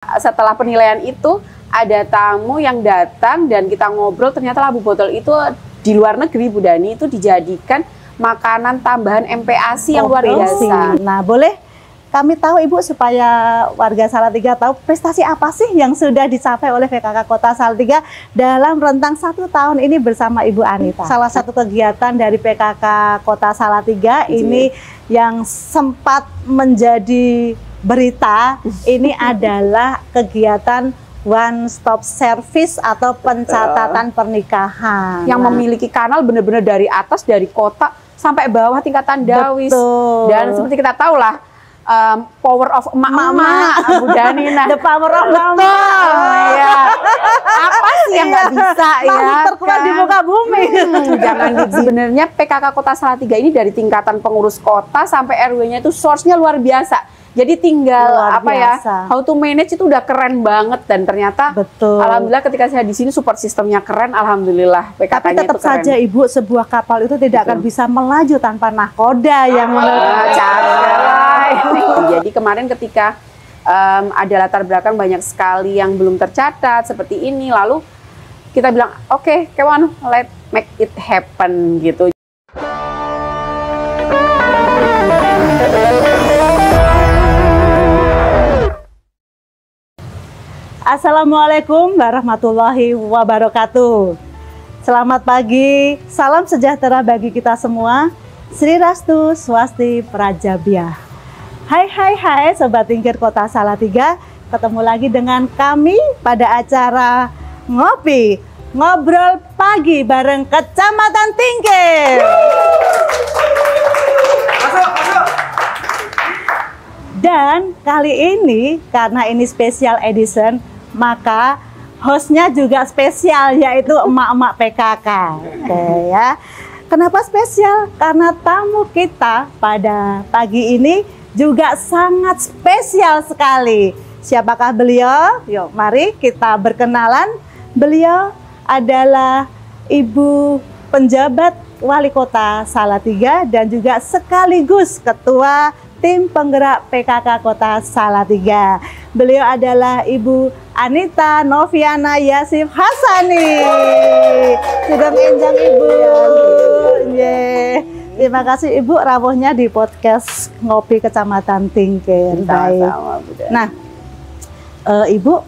Setelah penilaian itu ada tamu yang datang dan kita ngobrol, ternyata labu botol itu di luar negeri Bu Dani itu dijadikan makanan tambahan MPASI yang luar biasa. Nah, boleh kami tahu Ibu supaya warga Salatiga tahu prestasi apa sih yang sudah dicapai oleh PKK Kota Salatiga dalam rentang 1 tahun ini bersama Ibu Anita. Salah satu kegiatan dari PKK Kota Salatiga ini yang sempat menjadi berita ini adalah kegiatan one stop service atau pencatatan pernikahan yang memiliki kanal benar-benar dari atas, dari kota sampai bawah tingkatan Dawis. Dan seperti kita tahu lah, power of emak-emak Bu Dani. Nah, the power of emak-emak. Ya. Apa sih yang nggak bisa ya? Terkuat di muka bumi. Jangan sebenarnya PKK Kota Salatiga ini dari tingkatan pengurus kota sampai RW-nya itu source-nya luar biasa. Jadi tinggal how to manage itu udah keren banget, dan ternyata alhamdulillah ketika saya di sini support sistemnya keren, alhamdulillah PKK-nya itu keren. Tapi tetap saja Ibu, sebuah kapal itu tidak akan bisa melaju tanpa nahkoda yang Jadi kemarin ketika ada latar belakang banyak sekali yang belum tercatat seperti ini, lalu kita bilang oke, kawan, let's make it happen gitu. Assalamualaikum warahmatullahi wabarakatuh. Selamat pagi, salam sejahtera bagi kita semua. Sri Rastu Swasti Prajabiah. Hai Sobat Tingkir Kota Salatiga, ketemu lagi dengan kami pada acara Ngopi Ngobrol Pagi bareng Kecamatan Tingkir. Dan kali ini karena ini special edition, maka hostnya juga spesial, yaitu emak-emak PKK. Oke ya. Kenapa spesial? Karena tamu kita pada pagi ini juga sangat spesial sekali. Siapakah beliau? Yuk, mari kita berkenalan. Beliau adalah Ibu penjabat Wali Kota Salatiga dan juga sekaligus Ketua Tim Penggerak PKK Kota Salatiga. Beliau adalah Ibu Anita Noviana Yasif Hasani. Sudah menjang Ibu. Terima kasih Ibu rawuhnya di podcast Ngopi Kecamatan Tingkir. Nah, Ibu,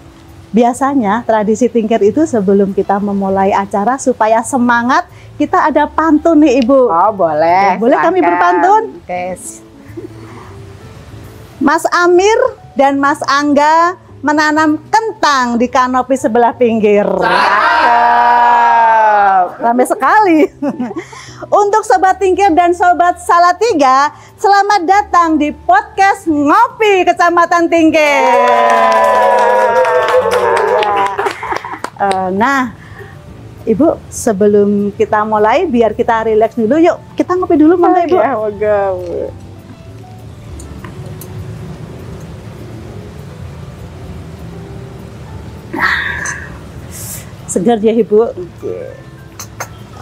biasanya tradisi Tingkir itu sebelum kita memulai acara supaya semangat, kita ada pantun nih Ibu. Oh boleh. Ya, boleh kami berpantun? Oke. Mas Amir dan Mas Angga menanam kentang di kanopi sebelah pinggir. Ramai sekali. Untuk Sobat Tingkir dan Sobat Salatiga, selamat datang di podcast Ngopi Kecamatan Tingkir. Nah, Ibu, sebelum kita mulai, biar kita rileks dulu, yuk kita ngopi dulu, mana Ibu? Ya, moga. Segar ya Ibu.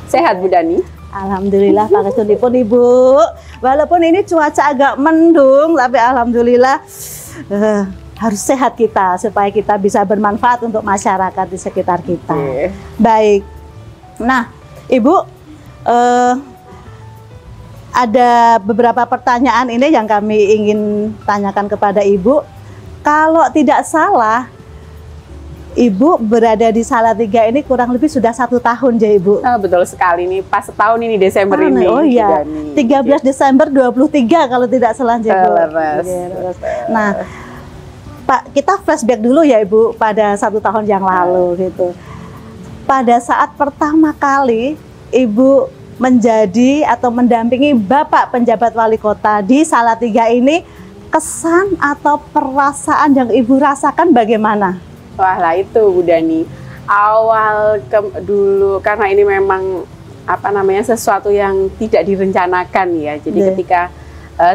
Sehat Bu Dani? Alhamdulillah Pak Kesunipun Ibu. Walaupun ini cuaca agak mendung, tapi alhamdulillah harus sehat kita supaya kita bisa bermanfaat untuk masyarakat di sekitar kita. Baik. Nah, Ibu, ada beberapa pertanyaan ini yang kami ingin tanyakan kepada Ibu. Kalau tidak salah, Ibu berada di Salatiga ini kurang lebih sudah 1 tahun ya Ibu? Betul sekali nih, pas setahun ini Desember ini. Oh iya, 13 Desember 23 kalau tidak salah ya Bu. Nah, Pak, kita flashback dulu ya Ibu pada 1 tahun yang lalu gitu. Pada saat pertama kali Ibu menjadi atau mendampingi Bapak penjabat wali kota di Salatiga ini, kesan atau perasaan yang Ibu rasakan bagaimana? Wah lah itu Bu Dani, awal dulu karena ini memang sesuatu yang tidak direncanakan ya. Jadi ketika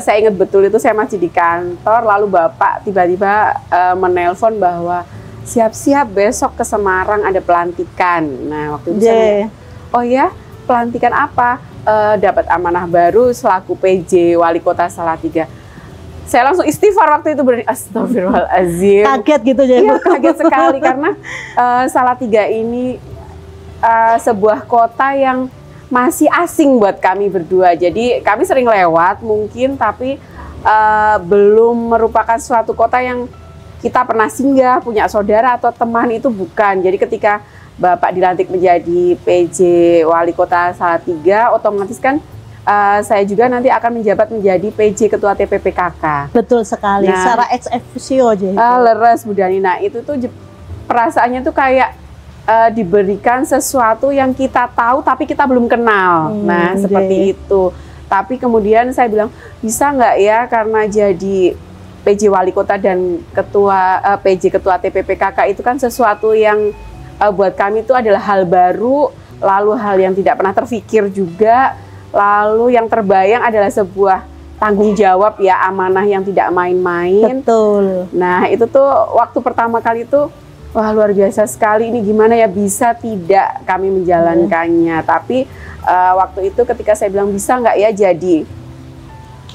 saya ingat betul itu saya masih di kantor, lalu Bapak tiba-tiba menelpon bahwa siap-siap besok ke Semarang ada pelantikan. Nah waktu itu saya, oh ya pelantikan apa? Dapat amanah baru selaku PJ Wali Kota Salatiga. saya langsung istighfar waktu itu, berani astagfirullahaladzim. Kaget gitu ya Iya, Bu? kaget sekali karena Salatiga ini sebuah kota yang masih asing buat kami berdua. Jadi kami sering lewat mungkin, tapi belum merupakan suatu kota yang kita pernah singgah, punya saudara atau teman, itu bukan. Jadi ketika Bapak dilantik menjadi PJ Wali Kota Salatiga, otomatis kan saya juga nanti akan menjabat menjadi PJ Ketua TPPKK. Betul sekali, Nah, secara ex officio aja. leres Bu Dani. Nah itu tuh perasaannya tuh kayak diberikan sesuatu yang kita tahu tapi kita belum kenal. Nah seperti itu. Tapi kemudian saya bilang, bisa nggak ya, karena jadi PJ Wali Kota dan PJ Ketua TPPKK itu kan sesuatu yang buat kami itu adalah hal baru, lalu hal yang tidak pernah terfikir juga, lalu yang terbayang adalah sebuah tanggung jawab ya, amanah yang tidak main-main. Betul. Nah itu tuh waktu pertama kali itu, wah luar biasa sekali, ini gimana ya bisa tidak kami menjalankannya. Tapi waktu itu ketika saya bilang bisa nggak ya jadi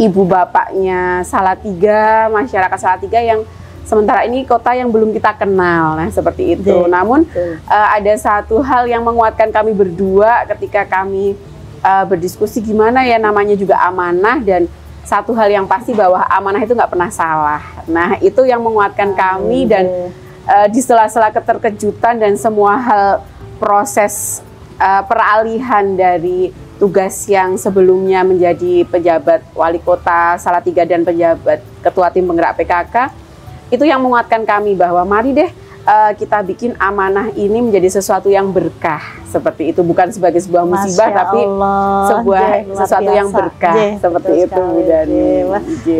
ibu bapaknya Salatiga, masyarakat Salatiga yang sementara ini kota yang belum kita kenal, nah seperti itu. Namun ada satu hal yang menguatkan kami berdua ketika kami berdiskusi gimana ya, namanya juga amanah, dan satu hal yang pasti bahwa amanah itu nggak pernah salah. Nah itu yang menguatkan kami, dan di sela-sela keterkejutan dan semua hal proses peralihan dari tugas yang sebelumnya menjadi pejabat wali kota Salatiga dan pejabat ketua tim penggerak PKK, itu yang menguatkan kami bahwa mari deh kita bikin amanah ini menjadi sesuatu yang berkah. Seperti itu, bukan sebagai sebuah musibah, tapi sebuah sesuatu yang berkah. Seperti itu Bu Dani.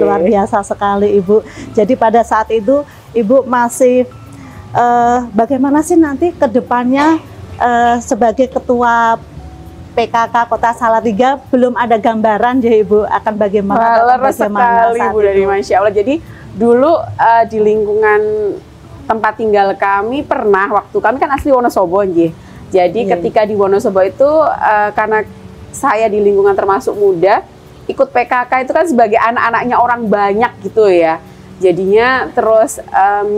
Luar biasa sekali Ibu. Jadi pada saat itu Ibu masih bagaimana sih nanti ke depannya sebagai ketua PKK Kota Salatiga, belum ada gambaran ya Ibu akan bagaimana? Leres sekali Bu Dani, Masya Allah. Jadi dulu di lingkungan tempat tinggal kami pernah, waktu kami kan asli Wonosobo nggih. Jadi ketika di Wonosobo itu karena saya di lingkungan termasuk muda, ikut PKK itu kan sebagai anak-anaknya orang banyak gitu ya. Jadinya terus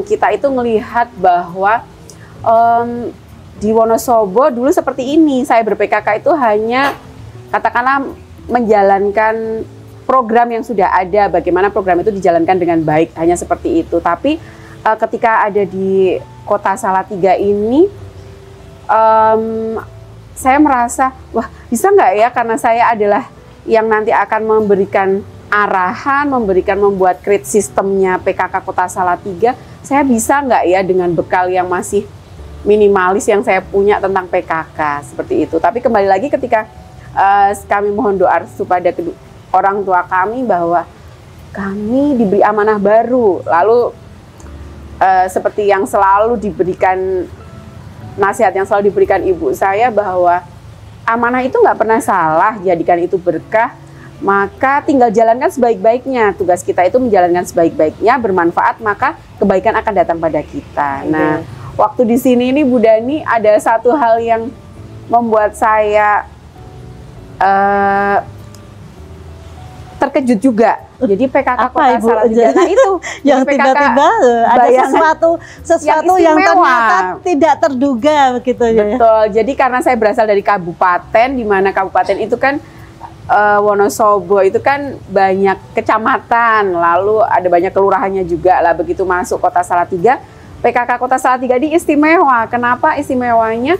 kita itu melihat bahwa di Wonosobo dulu seperti ini, saya ber-PKK itu hanya katakanlah menjalankan program yang sudah ada, bagaimana program itu dijalankan dengan baik, hanya seperti itu. Tapi ketika ada di Kota Salatiga ini, saya merasa, wah bisa nggak ya, karena saya adalah yang nanti akan memberikan arahan, membuat create sistemnya PKK Kota Salatiga, saya bisa nggak ya dengan bekal yang masih minimalis yang saya punya tentang PKK, seperti itu. Tapi kembali lagi ketika kami mohon doa restu pada orang tua kami bahwa kami diberi amanah baru, lalu seperti yang selalu diberikan, nasihat yang selalu diberikan ibu saya bahwa amanah itu nggak pernah salah, jadikan itu berkah, maka tinggal jalankan sebaik-baiknya. Tugas kita itu menjalankan sebaik-baiknya, bermanfaat, maka kebaikan akan datang pada kita. Nah, waktu di sini ini Bu Dani, ada satu hal yang membuat saya terkejut juga. Jadi PKK Kota Salatiga, nah itu yang tiba-tiba ada sesuatu yang ternyata tidak terduga begitu ya. Betul. Jadi karena saya berasal dari kabupaten, di mana kabupaten itu kan Wonosobo itu kan banyak kecamatan, lalu ada banyak kelurahannya juga lah. Begitu masuk Kota Salatiga, PKK Kota Salatiga ini istimewa. Kenapa istimewanya?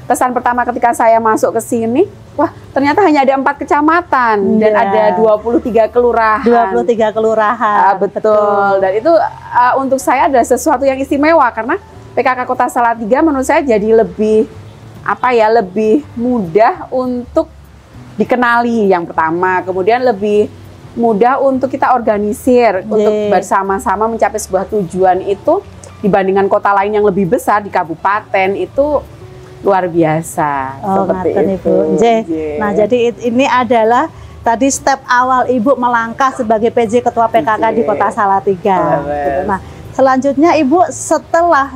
Kesan pertama ketika saya masuk ke sini, wah ternyata hanya ada 4 kecamatan dan ada 23 kelurahan. 23 kelurahan. Betul. Dan itu untuk saya adalah sesuatu yang istimewa karena PKK Kota Salatiga menurut saya jadi lebih lebih mudah untuk dikenali yang pertama, kemudian lebih mudah untuk kita organisir untuk bersama-sama mencapai sebuah tujuan itu dibandingkan kota lain yang lebih besar di kabupaten itu luar biasa. Seperti itu. Nah, jadi ini adalah tadi step awal Ibu melangkah sebagai PJ Ketua PKK di Kota Salatiga. Nah, selanjutnya Ibu setelah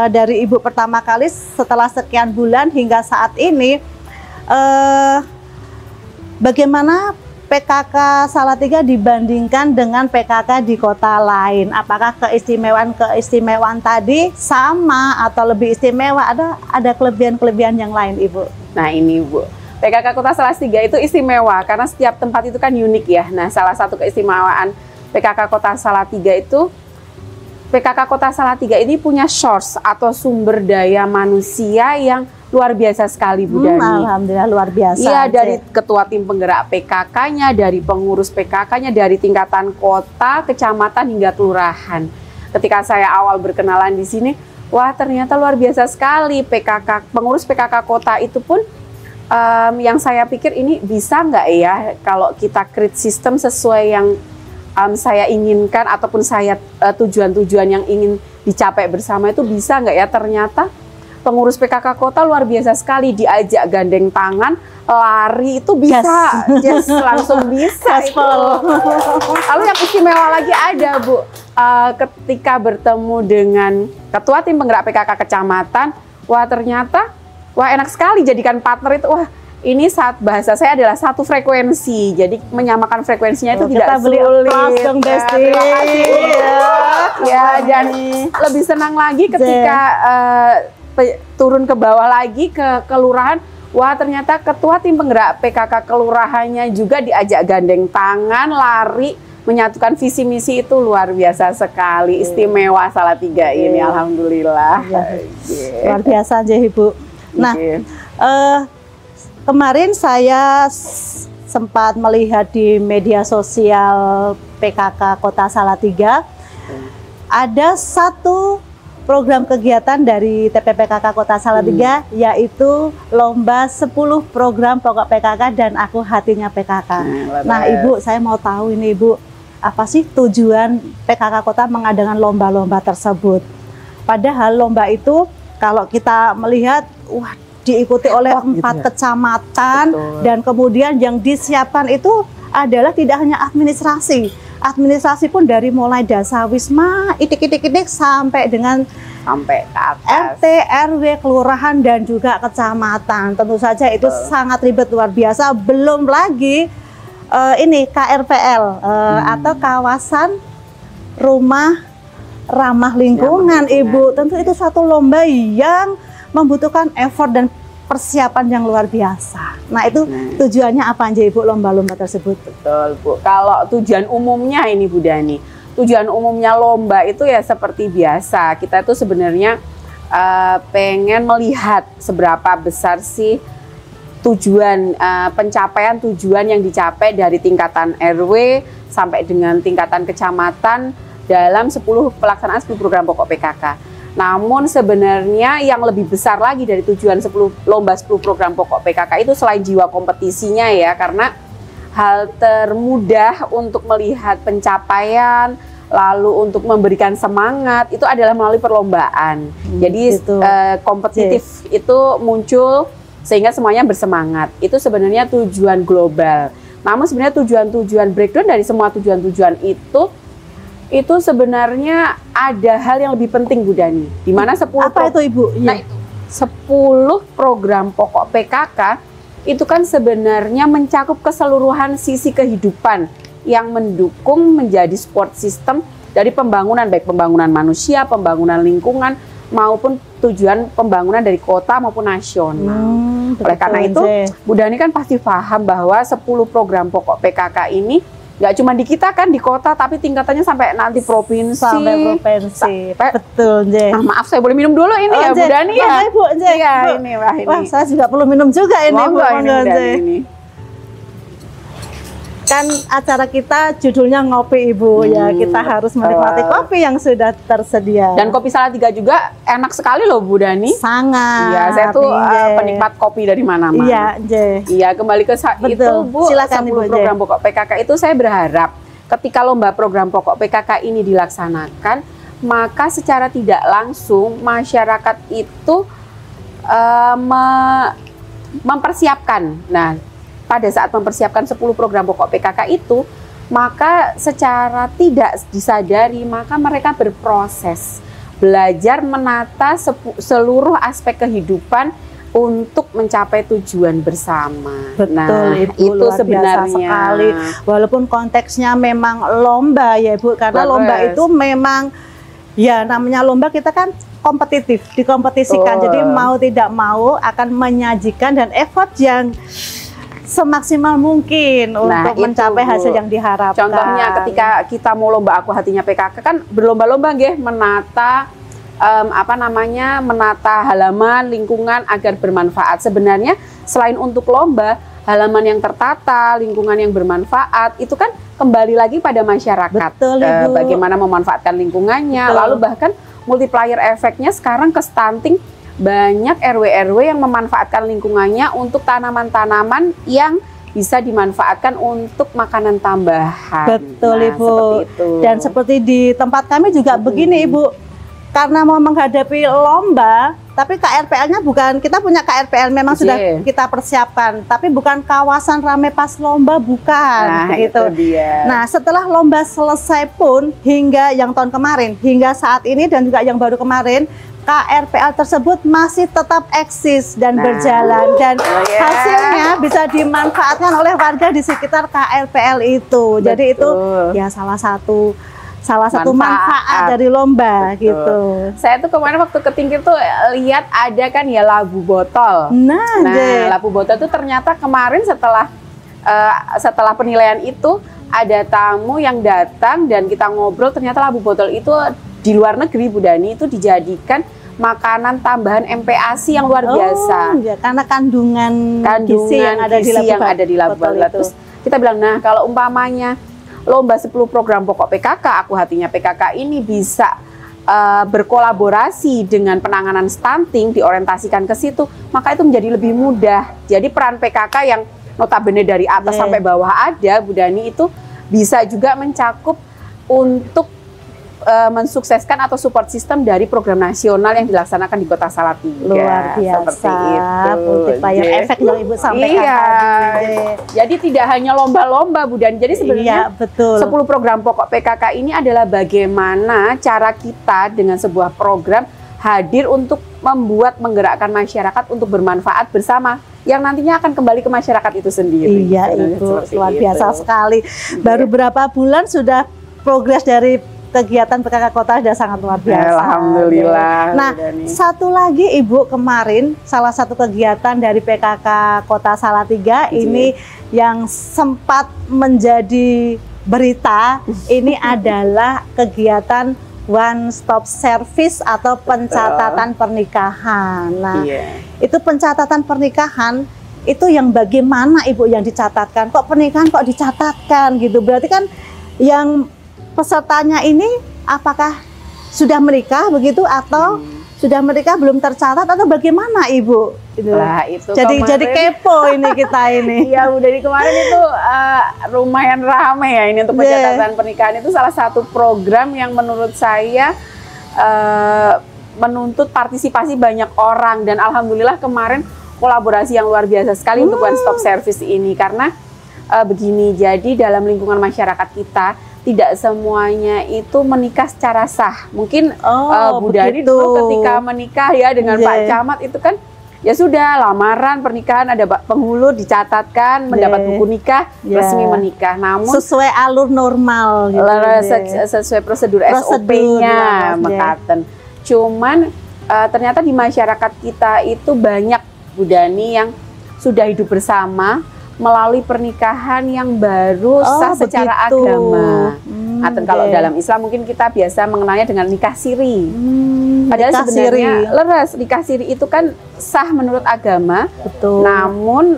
dari Ibu pertama kali setelah sekian bulan hingga saat ini, bagaimana PKK Salatiga dibandingkan dengan PKK di kota lain? Apakah keistimewaan tadi sama atau lebih istimewa? Ada kelebihan-kelebihan yang lain, Ibu? Nah ini Bu, PKK Kota Salatiga itu istimewa karena setiap tempat itu kan unik ya. Nah salah satu keistimewaan PKK Kota Salatiga itu, PKK Kota Salatiga ini punya source atau sumber daya manusia yang luar biasa sekali Bu Dani. Alhamdulillah luar biasa. Iya, dari ketua tim penggerak PKK-nya, dari pengurus PKK-nya, dari tingkatan kota, kecamatan hingga kelurahan. Ketika saya awal berkenalan di sini, wah ternyata luar biasa sekali PKK, pengurus PKK kota itu pun yang saya pikir ini bisa nggak ya kalau kita create sistem sesuai yang saya inginkan ataupun saya tujuan-tujuan yang ingin dicapai bersama itu bisa nggak ya. Ternyata pengurus PKK kota luar biasa sekali, diajak gandeng tangan, lari itu bisa, yes, langsung bisa itu. Lalu yang istimewa lagi ada Bu, ketika bertemu dengan ketua tim penggerak PKK kecamatan, wah ternyata, wah enak sekali jadikan partner itu, wah ini saat bahasa saya adalah satu frekuensi, jadi menyamakan frekuensinya itu tidak sulit. Terima kasih. Ya, dan lebih senang lagi ketika turun ke bawah lagi ke kelurahan, wah ternyata ketua tim penggerak PKK kelurahannya juga diajak gandeng tangan, lari, menyatukan visi misi, itu luar biasa sekali. Istimewa Salatiga ini, alhamdulillah. Luar biasa aja Ibu. Nah, kemarin saya sempat melihat di media sosial PKK Kota Salatiga, ada satu program kegiatan dari TPPKK Kota Salatiga, yaitu lomba 10 program pokok PKK dan aku hatinya PKK. Nah Ibu, saya mau tahu ini Ibu, apa sih tujuan PKK Kota mengadakan lomba-lomba tersebut? Padahal lomba itu kalau kita melihat, wah diikuti oleh 4 kecamatan. Betul. Dan kemudian yang disiapkan itu adalah tidak hanya administrasi pun dari mulai Dasawisma, itik-itik sampai ke atas. RT, RW, kelurahan dan juga kecamatan. Tentu saja itu sangat ribet luar biasa. Belum lagi ini KRPL atau kawasan rumah ramah lingkungan, Ibu. Tentu itu satu lomba yang membutuhkan effort dan persiapan yang luar biasa. Nah itu tujuannya apa aja Ibu lomba-lomba tersebut? Betul Bu, kalau tujuan umumnya ini Bu Dani, tujuan umumnya lomba itu ya seperti biasa, kita itu sebenarnya pengen melihat seberapa besar sih tujuan, pencapaian tujuan yang dicapai dari tingkatan RW sampai dengan tingkatan kecamatan dalam 10 pelaksanaan 10 program pokok PKK. Namun sebenarnya yang lebih besar lagi dari tujuan lomba 10 program pokok PKK itu selain jiwa kompetisinya ya, karena hal termudah untuk melihat pencapaian, lalu untuk memberikan semangat itu adalah melalui perlombaan. Jadi kompetitif itu muncul sehingga semuanya bersemangat. Itu sebenarnya tujuan global. Namun sebenarnya tujuan-tujuan breakdown dari semua tujuan-tujuan itu sebenarnya ada hal yang lebih penting Bu Dani, di mana 10 apa itu Ibu? Nah, itu 10 program pokok PKK itu kan sebenarnya mencakup keseluruhan sisi kehidupan yang mendukung menjadi support system dari pembangunan, baik pembangunan manusia, pembangunan lingkungan, maupun tujuan pembangunan dari kota maupun nasional. Oleh karena itu, Bu Dani kan pasti paham bahwa 10 program pokok PKK ini nggak cuma di kita kan di kota, tapi tingkatannya sampai nanti provinsi. Sampai provinsi. Betul, Nje. Nah, maaf saya boleh minum dulu ini ya Bu Dani ya. Bu, iya, ini wah ini. Wah, saya juga perlu minum juga ini Bu. Ini. Kan acara kita judulnya ngopi Ibu ya, kita harus menikmati kopi yang sudah tersedia. Dan kopi Salatiga juga enak sekali loh Bu Dani. Sangat. Iya, saya tuh penikmat kopi dari mana-mana. Iya, iya, kembali ke itu Bu. Silakan 10 program pokok PKK itu saya berharap ketika lomba program pokok PKK ini dilaksanakan, maka secara tidak langsung masyarakat itu mempersiapkan. Nah, pada saat mempersiapkan 10 program pokok PKK itu, maka secara tidak disadari, maka mereka berproses, belajar menata seluruh aspek kehidupan untuk mencapai tujuan bersama. Betul, nah, Ibu, itu luar sebenarnya biasa sekali. Walaupun konteksnya memang lomba ya Ibu, karena Leres. lomba itu memang ya namanya lomba, kita kan kompetitif, dikompetisikan. Jadi mau tidak mau akan menyajikan dan effort yang semaksimal mungkin untuk mencapai hasil yang diharapkan. Contohnya ketika kita mau lomba Aku Hatinya PKK kan berlomba-lomba nggih menata menata halaman lingkungan agar bermanfaat. Sebenarnya selain untuk lomba, halaman yang tertata, lingkungan yang bermanfaat itu kan kembali lagi pada masyarakat. Betul, Ibu. Bagaimana memanfaatkan lingkungannya. Betul. Lalu bahkan multiplier efeknya sekarang ke stunting, banyak RW-RW yang memanfaatkan lingkungannya untuk tanaman-tanaman yang bisa dimanfaatkan untuk makanan tambahan. Betul, Ibu. Seperti itu. Dan seperti di tempat kami juga begini, Ibu. Karena mau menghadapi lomba, tapi KRPL-nya bukan, kita punya KRPL memang sudah kita persiapkan, tapi bukan kawasan rame pas lomba, bukan. Nah, gitu. Itu dia. Nah, setelah lomba selesai pun, hingga yang tahun kemarin, hingga saat ini dan juga yang baru kemarin, KRPL tersebut masih tetap eksis dan berjalan, dan hasilnya bisa dimanfaatkan oleh warga di sekitar KRPL itu. Betul. Jadi itu ya salah satu manfaat dari lomba. Betul. Gitu. Saya tuh kemarin waktu ke Tingkir tuh lihat ada kan ya labu botol. Nah labu botol tuh ternyata kemarin setelah penilaian itu ada tamu yang datang dan kita ngobrol, ternyata labu botol itu di luar negeri Bu Dani itu dijadikan makanan tambahan MPASI yang luar biasa. Ya, karena kandungan gizi yang ada di labu botol itu. Terus kita bilang, nah kalau umpamanya lomba 10 program pokok PKK, Aku Hatinya PKK ini bisa berkolaborasi dengan penanganan stunting, diorientasikan ke situ, maka itu menjadi lebih mudah. Jadi peran PKK yang notabene dari atas sampai bawah ada, Bu Dani, itu bisa juga mencakup untuk mensukseskan atau support system dari program nasional yang dilaksanakan di Kota Salatiga. Luar biasa. Seperti itu. Multiplier efek yang Ibu sampaikan tadi. Jadi tidak hanya lomba-lomba Bu Dani. Jadi sebenarnya 10 program pokok PKK ini adalah bagaimana cara kita dengan sebuah program hadir untuk menggerakkan masyarakat untuk bermanfaat bersama, yang nantinya akan kembali ke masyarakat itu sendiri. Iya, Ibu, luar biasa sekali. Baru berapa bulan sudah progres dari kegiatan PKK Kota sudah sangat luar biasa. Alhamdulillah. Nah, satu lagi Ibu, kemarin salah satu kegiatan dari PKK Kota Salatiga ini yang sempat menjadi berita, ini adalah kegiatan one stop service atau pencatatan pernikahan. Nah, itu pencatatan pernikahan itu yang bagaimana Ibu yang dicatatkan? Kok pernikahan kok dicatatkan gitu? Berarti kan yang pesertanya ini apakah sudah menikah begitu atau sudah menikah belum tercatat atau bagaimana Ibu? Nah, itu jadi kepo ini kita ini. Iya, dari kemarin itu lumayan ramai ya ini untuk pencatatan pernikahan. Itu salah satu program yang menurut saya menuntut partisipasi banyak orang, dan alhamdulillah kemarin kolaborasi yang luar biasa sekali untuk one stop service ini, karena begini, jadi dalam lingkungan masyarakat kita tidak semuanya itu menikah secara sah. Mungkin Bu Dani dulu ketika menikah ya dengan Pak Camat itu kan ya sudah, lamaran pernikahan ada penghulu dicatatkan, mendapat buku nikah, resmi menikah. Namun sesuai alur normal gitu, sesuai prosedur SOP-nya mekaten. Cuman ternyata di masyarakat kita itu banyak Bu Dani yang sudah hidup bersama melalui pernikahan yang baru sah secara agama. Atau kalau dalam Islam mungkin kita biasa mengenalnya dengan nikah siri. Padahal sebenarnya nikah siri itu kan sah menurut agama, namun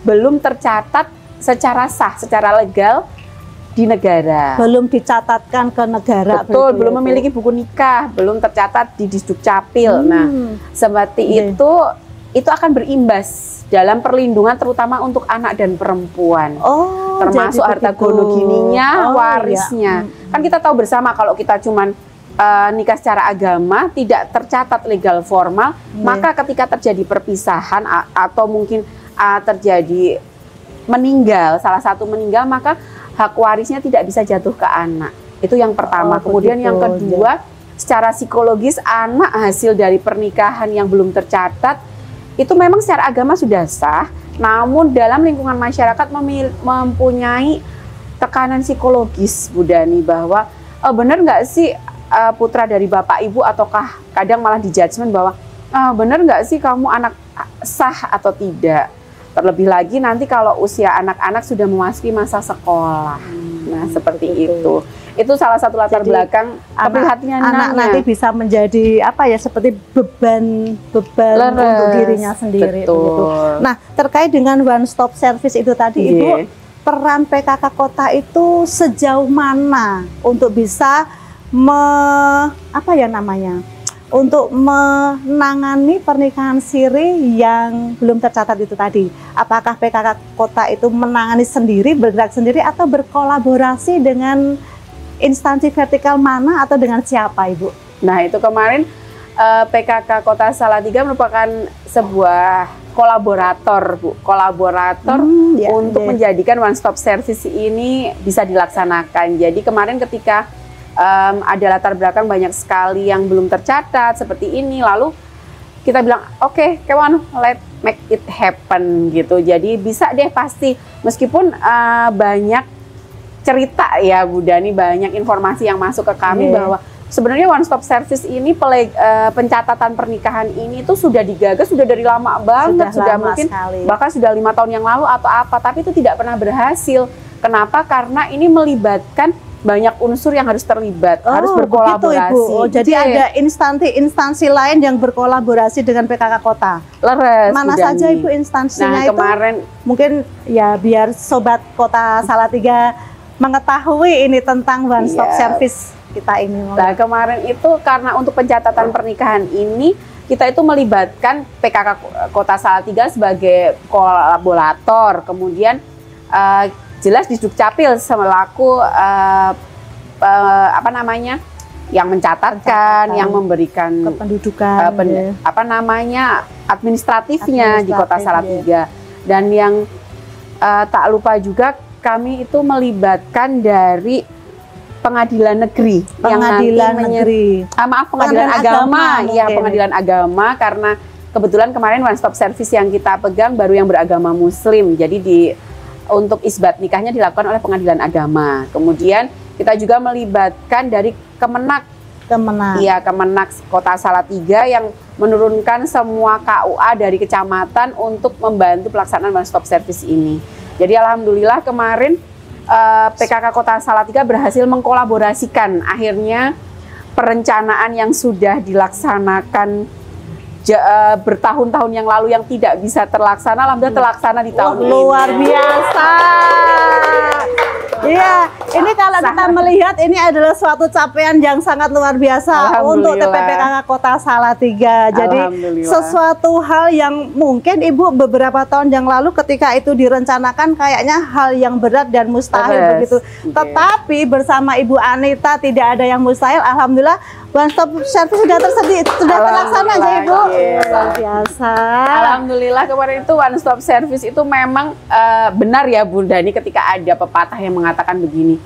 belum tercatat secara sah, secara legal di negara. Belum dicatatkan ke negara. Betul, belum memiliki buku nikah, belum tercatat di Disdukcapil. Nah, seperti itu akan berimbas dalam perlindungan terutama untuk anak dan perempuan, termasuk harta gono gininya, warisnya. Kan kita tahu bersama kalau kita cuman nikah secara agama tidak tercatat legal formal, maka ketika terjadi perpisahan atau mungkin terjadi meninggal, salah satu meninggal, maka hak warisnya tidak bisa jatuh ke anak. Itu yang pertama. Kemudian yang kedua, secara psikologis anak hasil dari pernikahan yang belum tercatat itu memang secara agama sudah sah, namun dalam lingkungan masyarakat mempunyai tekanan psikologis, Bu Dani, bahwa benar nggak sih putra dari bapak ibu, ataukah kadang malah dijudgment bahwa benar nggak sih kamu anak sah atau tidak. Terlebih lagi nanti kalau usia anak-anak sudah memasuki masa sekolah. Nah, seperti itu. Itu salah satu latar belakang keprihatinannya. Anak nanti bisa menjadi apa ya, seperti beban untuk dirinya sendiri. Betul. Nah, terkait dengan one stop service itu tadi, Ibu, peran PKK Kota itu sejauh mana untuk bisa untuk menangani pernikahan siri yang belum tercatat itu tadi? Apakah PKK Kota itu menangani sendiri, bergerak sendiri, atau berkolaborasi dengan instansi vertikal mana atau dengan siapa, Ibu? Nah, itu kemarin PKK Kota Salatiga merupakan sebuah kolaborator, Bu. Untuk menjadikan one stop service ini bisa dilaksanakan. Jadi kemarin ketika ada latar belakang banyak sekali yang belum tercatat seperti ini, lalu kita bilang oke, come on, let's make it happen gitu. Jadi bisa deh pasti, meskipun banyak cerita ya Bu Dani, banyak informasi yang masuk ke kami bahwa sebenarnya one stop service ini pencatatan pernikahan ini itu sudah digagas sudah dari lama banget, sudah mungkin sekali. Bahkan sudah 5 tahun yang lalu atau apa, tapi itu tidak pernah berhasil. Kenapa? Karena ini melibatkan banyak unsur yang harus terlibat, harus berkolaborasi. Begitu, Ibu. Jadi ada instansi lain yang berkolaborasi dengan PKK Kota. Mana saja Ibu instansinya? Nah, kemarin mungkin ya biar sobat Kota Salatiga mengetahui ini tentang one stop service kita ini. Nah, kemarin itu karena untuk pencatatan pernikahan ini kita itu melibatkan PKK Kota Salatiga sebagai kolaborator, kemudian jelas di Dukcapil selaku yang mencatatkan, yang memberikan kependudukan, administratifnya di Kota Salatiga. Dan yang tak lupa juga kami itu melibatkan dari pengadilan negeri, pengadilan agama, ya pengadilan agama, karena kebetulan kemarin one stop service yang kita pegang baru yang beragama Muslim, jadi untuk isbat nikahnya dilakukan oleh pengadilan agama. Kemudian kita juga melibatkan dari Kemenak Kota Salatiga yang menurunkan semua KUA dari kecamatan untuk membantu pelaksanaan one stop service ini. Jadi alhamdulillah kemarin PKK Kota Salatiga berhasil mengkolaborasikan akhirnya perencanaan yang sudah dilaksanakan bertahun-tahun yang lalu yang tidak bisa terlaksana, alhamdulillah terlaksana di tahun ini. Luar biasa. Iya, ini kalau kita melihat ini adalah suatu capaian yang sangat luar biasa untuk TPPKK Kota Salatiga. Jadi sesuatu hal yang mungkin Ibu beberapa tahun yang lalu ketika itu direncanakan kayaknya hal yang berat dan mustahil begitu. Tetapi bersama Ibu Anita tidak ada yang mustahil. Alhamdulillah one stop service sudah terlaksana ya Ibu. Luar biasa. Alhamdulillah kemarin itu one stop service itu memang benar ya Bu Dani, ketika ada pepatah yang mengatakan begini,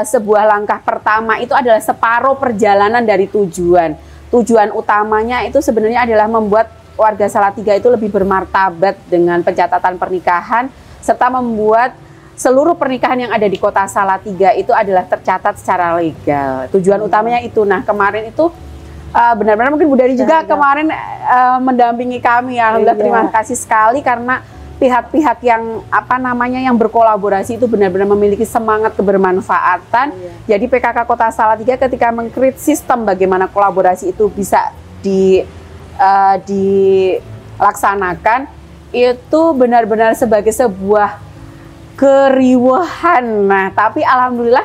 sebuah langkah pertama itu adalah separuh perjalanan dari tujuan. Tujuan utamanya itu sebenarnya adalah membuat warga Salatiga itu lebih bermartabat dengan pencatatan pernikahan, serta membuat seluruh pernikahan yang ada di Kota Salatiga itu adalah tercatat secara legal. Tujuan utamanya itu. Nah, kemarin itu benar-benar mungkin Bu Dani juga kemarin mendampingi kami. Alhamdulillah terima kasih sekali karena pihak-pihak yang yang berkolaborasi itu benar-benar memiliki semangat kebermanfaatan. Jadi PKK Kota Salatiga ketika meng-create sistem bagaimana kolaborasi itu bisa dilaksanakan, itu benar-benar sebagai sebuah keriuhan. Nah, tapi alhamdulillah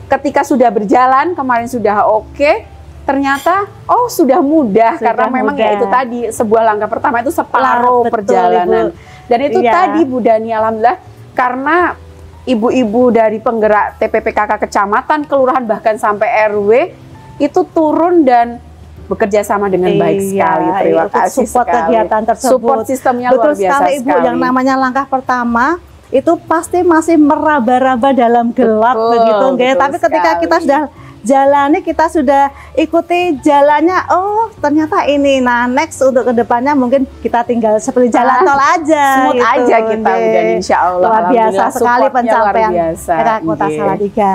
ketika sudah berjalan kemarin sudah oke, ternyata sudah mudah karena memang ya itu tadi sebuah langkah pertama itu separuh perjalanan. Dan itu tadi Bu Dani, alhamdulillah karena ibu-ibu dari penggerak TPPKK kecamatan, kelurahan bahkan sampai RW itu turun dan bekerja sama dengan baik sekali. Terima kasih support sekali. Kegiatan tersebut. Support sistemnya luar biasa sekali Ibu. Yang namanya langkah pertama itu pasti masih meraba-raba dalam gelap begitu. Tapi ketika kita sudah jalani kita sudah ikuti jalannya, oh ternyata ini. Nah next untuk kedepannya mungkin kita tinggal seperti jalan tol aja. Smooth gitu. aja kita udah insya Allah. Luar biasa sekali pencapaian PKK Kota Salatiga.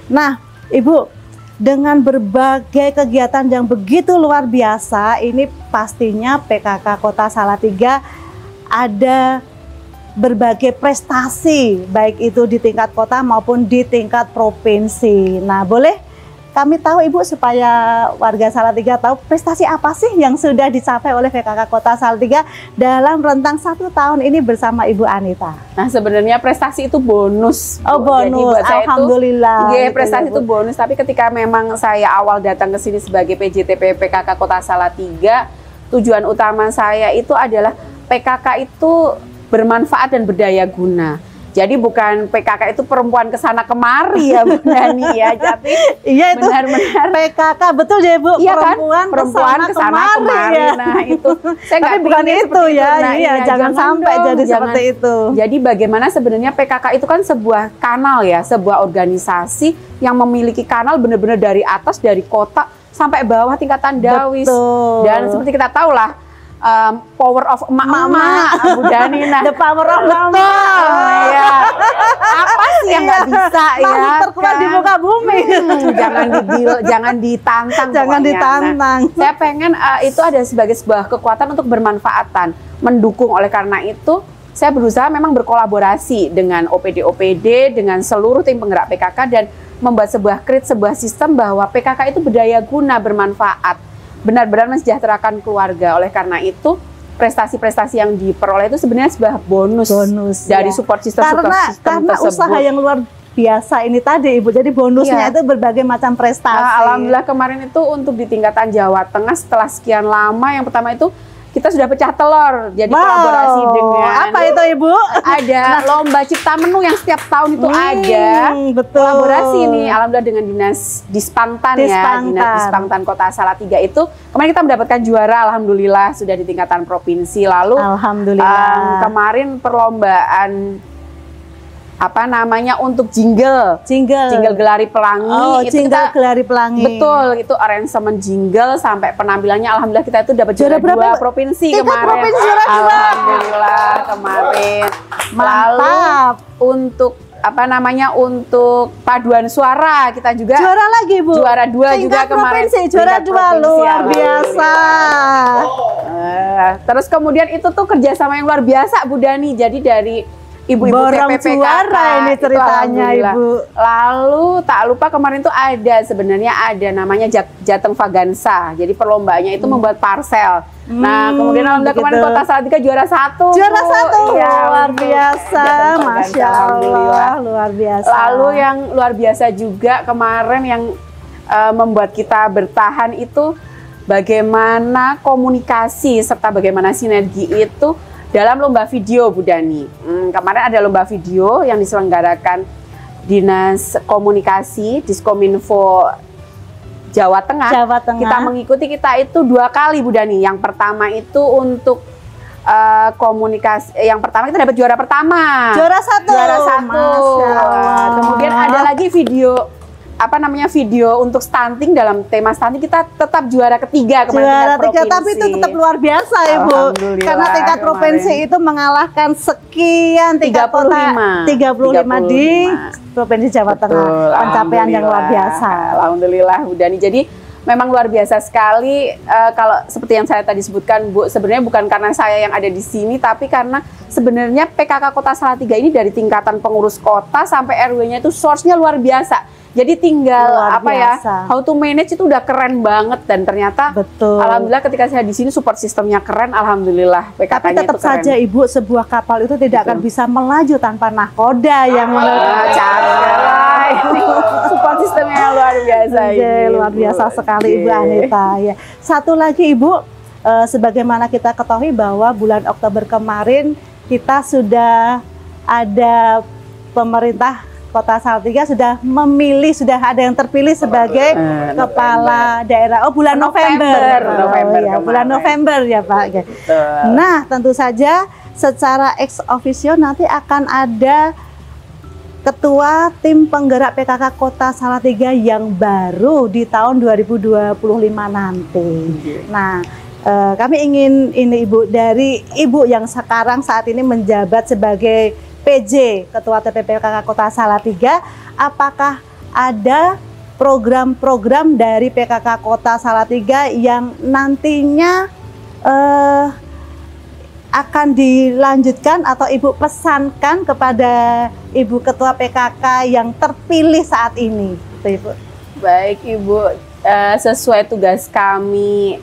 Nah Ibu, dengan berbagai kegiatan yang begitu luar biasa, ini pastinya PKK Kota Salatiga ada berbagai prestasi, baik itu di tingkat kota maupun di tingkat provinsi. Nah, boleh kami tahu Ibu, supaya warga Salatiga tahu prestasi apa sih yang sudah dicapai oleh PKK Kota Salatiga dalam rentang 1 tahun ini bersama Ibu Anita. Nah, sebenarnya prestasi itu bonus. Oh, bonus. Jadi buat saya alhamdulillah. Iya, prestasi itu bonus. Tapi ketika memang saya awal datang ke sini sebagai PJTP PKK Kota Salatiga, tujuan utama saya itu adalah PKK itu bermanfaat dan berdaya guna. Jadi bukan PKK itu perempuan kesana kemari ya Bu Dani ya, tapi iya itu benar-benar PKK betul ya Bu, iya perempuan kesana kemari ya. Nah itu saya tapi bukan itu ya, nah, iya, jangan sampai dong, jadi seperti itu. Jadi bagaimana sebenarnya PKK itu kan sebuah kanal ya, sebuah organisasi yang memiliki kanal benar-benar dari atas, dari kota sampai bawah tingkatan dawis. Betul. Dan seperti kita tahu lah, power of emak-emak Bu Dani. Nah, the power of betul ya. Apa sih yang nggak bisa ya terkuat kan? di muka bumi. Jangan ditantang, jangan pokoknya. ditantang. Nah, saya pengen itu ada sebagai sebuah kekuatan untuk bermanfaatan, mendukung. Oleh karena itu saya berusaha memang berkolaborasi dengan OPD-OPD, dengan seluruh tim penggerak PKK, dan membuat sebuah sistem bahwa PKK itu berdaya guna, bermanfaat, benar-benar mensejahterakan keluarga. Oleh karena itu prestasi-prestasi yang diperoleh itu sebenarnya sebuah bonus dari support system karena tersebut. Usaha yang luar biasa ini tadi Ibu, jadi bonusnya itu berbagai macam prestasi. Alhamdulillah kemarin itu untuk di tingkatan Jawa Tengah setelah sekian lama, yang pertama itu kita sudah pecah telur, jadi kolaborasi dengan apa itu Ibu? Ada lomba cipta menu yang setiap tahun itu ada. Betul. Kolaborasi nih, alhamdulillah dengan Dinas Dispangtan ya, Dinas Dispangtan Kota Salatiga itu kemarin kita mendapatkan juara, alhamdulillah sudah di tingkatan provinsi. Lalu alhamdulillah kemarin perlombaan apa namanya untuk jingle Gelari Pelangi. Oh, itu jingle Gelari Pelangi. Betul, itu aransemen jingle sampai penampilannya alhamdulillah kita itu dapat juara 2 provinsi kemarin. Provinsi juara 2. Alhamdulillah kemarin. Lalu untuk apa namanya, untuk paduan suara kita juga juara lagi Bu. Juara 2 juga kemarin. Juara 2 luar biasa. Terus kemudian itu tuh kerjasama yang luar biasa Bu Dani. Jadi dari ibu-ibu TPPKK ini ceritanya Ibu. Lalu tak lupa kemarin tuh sebenarnya ada namanya Jateng Vagansa. Jadi perlombaannya itu membuat parcel. Nah kemudian alhamdulillah kemarin Kota Salatiga juara 1. Juara 1 ya, luar biasa, Masya Allah, luar biasa. Lalu yang luar biasa juga kemarin yang membuat kita bertahan itu bagaimana komunikasi serta bagaimana sinergi itu dalam lomba video Bu Dani. Kemarin ada lomba video yang diselenggarakan Dinas Komunikasi Diskominfo Jawa Tengah. Kita mengikuti, kita itu 2 kali Bu Dani. Yang pertama itu untuk komunikasi, yang pertama kita dapat juara pertama. Juara 1. Kemudian ada lagi video video untuk stunting, dalam tema stunting kita tetap juara ketiga kemarin. Juara 3, tapi itu tetap luar biasa Ibu. Karena tingkat provinsi itu mengalahkan sekian tingkat kota 35 di Provinsi Jawa Tengah. Pencapaian yang luar biasa. Alhamdulillah Bu Dani. Jadi memang luar biasa sekali. Kalau seperti yang saya tadi sebutkan Bu, sebenarnya bukan karena saya yang ada di sini, tapi karena sebenarnya PKK Kota Salatiga ini dari tingkatan pengurus kota sampai RW-nya itu source-nya luar biasa. Jadi tinggal how to manage itu udah keren banget, dan ternyata alhamdulillah ketika saya di sini support sistemnya keren, alhamdulillah PKK-nya itu keren. Tapi tetap saja Ibu, sebuah kapal itu tidak akan bisa melaju tanpa nahkoda yang ini support sistemnya yang luar biasa ini. Luar biasa sekali Ibu Anita ya. Satu lagi Ibu, sebagaimana kita ketahui bahwa bulan Oktober kemarin kita sudah ada pemerintah Kota Salatiga sudah memilih, sudah ada yang terpilih sebagai kepala daerah. Oh, bulan November bulan November ya Pak. Nah, tentu saja secara ex officio nanti akan ada Ketua Tim Penggerak PKK Kota Salatiga yang baru di tahun 2025 nanti. Nah, kami ingin ini Ibu, dari Ibu yang sekarang saat ini menjabat sebagai PJ Ketua TP PKK Kota Salatiga, apakah ada program-program dari PKK Kota Salatiga yang nantinya akan dilanjutkan atau Ibu pesankan kepada Ibu Ketua PKK yang terpilih saat ini, Ibu? Baik Ibu, sesuai tugas kami,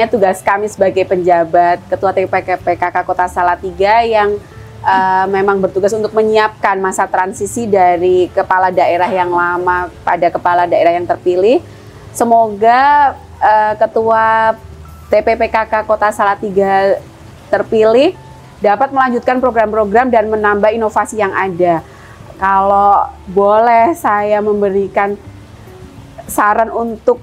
tugas kami sebagai penjabat Ketua TP PKK Kota Salatiga yang memang bertugas untuk menyiapkan masa transisi dari kepala daerah yang lama pada kepala daerah yang terpilih. Semoga Ketua TP PKK Kota Salatiga terpilih dapat melanjutkan program-program dan menambah inovasi yang ada. Kalau boleh saya memberikan saran untuk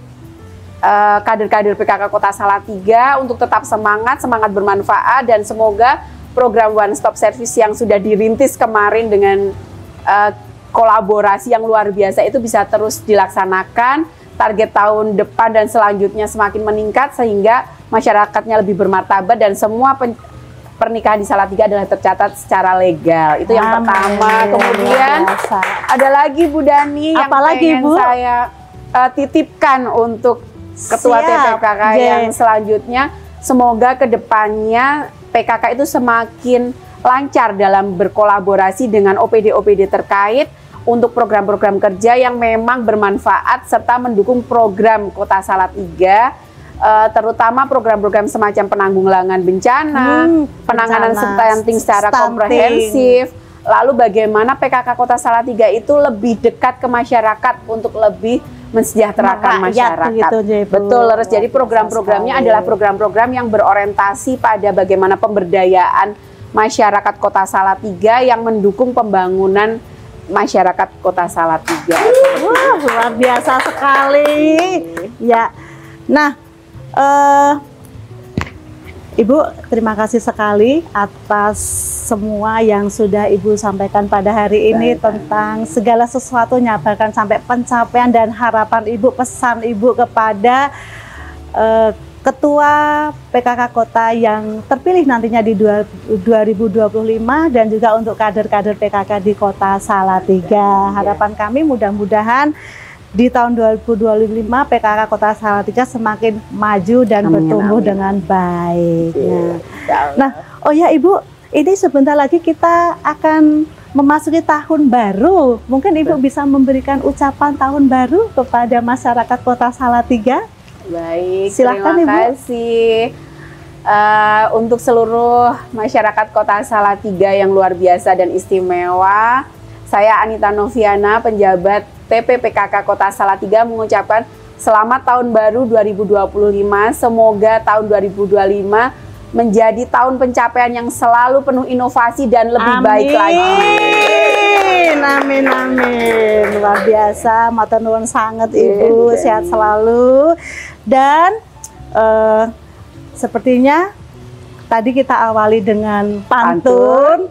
kader-kader PKK Kota Salatiga untuk tetap semangat bermanfaat, dan semoga program One Stop Service yang sudah dirintis kemarin dengan kolaborasi yang luar biasa itu bisa terus dilaksanakan. Target tahun depan dan selanjutnya semakin meningkat sehingga masyarakatnya lebih bermartabat dan semua pernikahan di Salatiga adalah tercatat secara legal. Itu yang pertama. Kemudian ada lagi Bu Dani yang pengen saya titipkan untuk Ketua TPPKK yang selanjutnya. Semoga kedepannya PKK itu semakin lancar dalam berkolaborasi dengan OPD-OPD terkait untuk program-program kerja yang memang bermanfaat serta mendukung program Kota Salatiga, terutama program-program semacam penanggulangan bencana, penanganan stunting secara komprehensif, lalu bagaimana PKK Kota Salatiga itu lebih dekat ke masyarakat untuk lebih mensejahterakan masyarakat. Gitu, betul, Leres. Jadi program-programnya adalah program-program yang berorientasi pada bagaimana pemberdayaan masyarakat Kota Salatiga yang mendukung pembangunan masyarakat Kota Salatiga. Wah, luar biasa sekali. Ya. Nah, Ibu, terima kasih sekali atas semua yang sudah Ibu sampaikan pada hari ini tentang segala sesuatunya, bahkan sampai pencapaian dan harapan Ibu, pesan Ibu kepada Ketua PKK Kota yang terpilih nantinya di 2025 dan juga untuk kader-kader PKK di Kota Salatiga. Harapan kami mudah-mudahan di tahun 2025 PKK Kota Salatiga semakin maju dan bertumbuh dengan baik. Nah, oh ya Ibu, ini sebentar lagi kita akan memasuki tahun baru. Mungkin Ibu bisa memberikan ucapan tahun baru kepada masyarakat Kota Salatiga. Baik, silakan terima kasih untuk seluruh masyarakat Kota Salatiga yang luar biasa dan istimewa. Saya Anita Noviana, penjabat TP PKK Kota Salatiga, mengucapkan selamat tahun baru 2025. Semoga tahun 2025 menjadi tahun pencapaian yang selalu penuh inovasi dan lebih baik lagi. Amin, amin. Luar biasa, matur nuwun sangat Ibu, sehat selalu. Dan sepertinya tadi kita awali dengan pantun.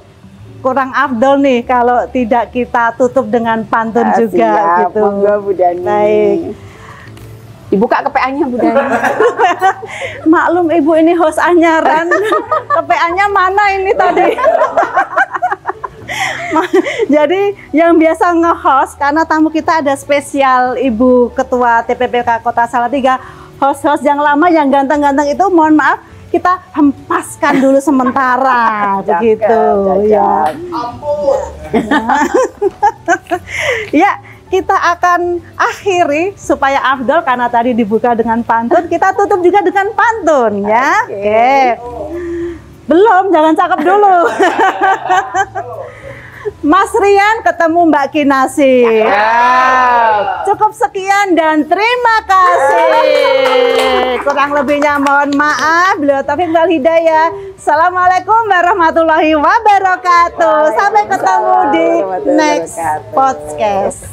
Kurang afdol nih kalau tidak kita tutup dengan pantun juga. Gitu. Monggo Bu Dani. Baik. Dibuka KPA-nya Bu Dani. Maklum Ibu ini host anyaran. KPA-nya mana ini tadi? Jadi yang biasa nge-host, karena tamu kita ada spesial Ibu Ketua TPPK Kota Salatiga, host-host yang lama yang ganteng-ganteng itu mohon maaf kita hempaskan dulu sementara. Begitu ya. Ampun. Ya, kita akan akhiri supaya afdol karena tadi dibuka dengan pantun, kita tutup juga dengan pantun ya. Oke. Belum, jangan cakep dulu. Mas Rian ketemu Mbak Kinasi. Cukup sekian dan terima kasih. Kurang lebihnya mohon maaf. Beliau Taufik wal Hidayah. Assalamualaikum warahmatullahi wabarakatuh. Sampai ketemu di next podcast.